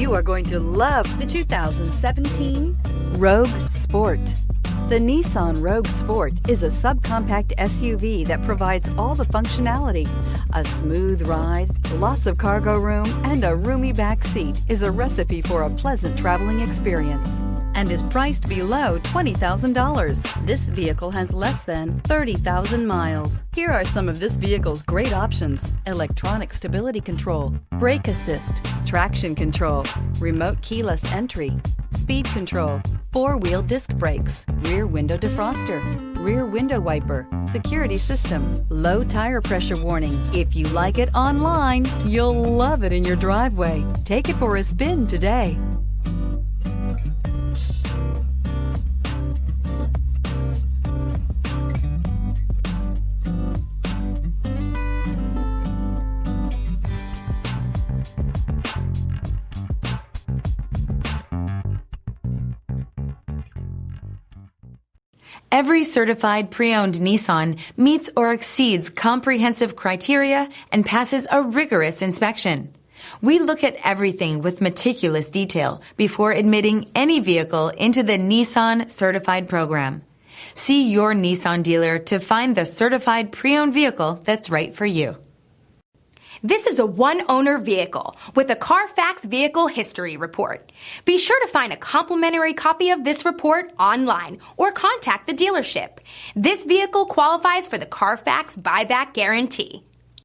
You are going to love the 2017 Rogue Sport. The Nissan Rogue Sport is a subcompact SUV that provides all the functionality. A smooth ride, lots of cargo room, and a roomy back seat is a recipe for a pleasant traveling experience and is priced below $20,000. This vehicle has less than 30,000 miles. Here are some of this vehicle's great options: electronic stability control, brake assist, traction control, remote keyless entry, speed control, four-wheel disc brakes, rear window defroster, rear window wiper, security system, low tire pressure warning. If you like it online, you'll love it in your driveway. Take it for a spin today. Every certified pre-owned Nissan meets or exceeds comprehensive criteria and passes a rigorous inspection. We look at everything with meticulous detail before admitting any vehicle into the Nissan Certified Program. See your Nissan dealer to find the certified pre-owned vehicle that's right for you. This is a one-owner vehicle with a Carfax Vehicle History Report. Be sure to find a complimentary copy of this report online or contact the dealership. This vehicle qualifies for the Carfax Buyback Guarantee.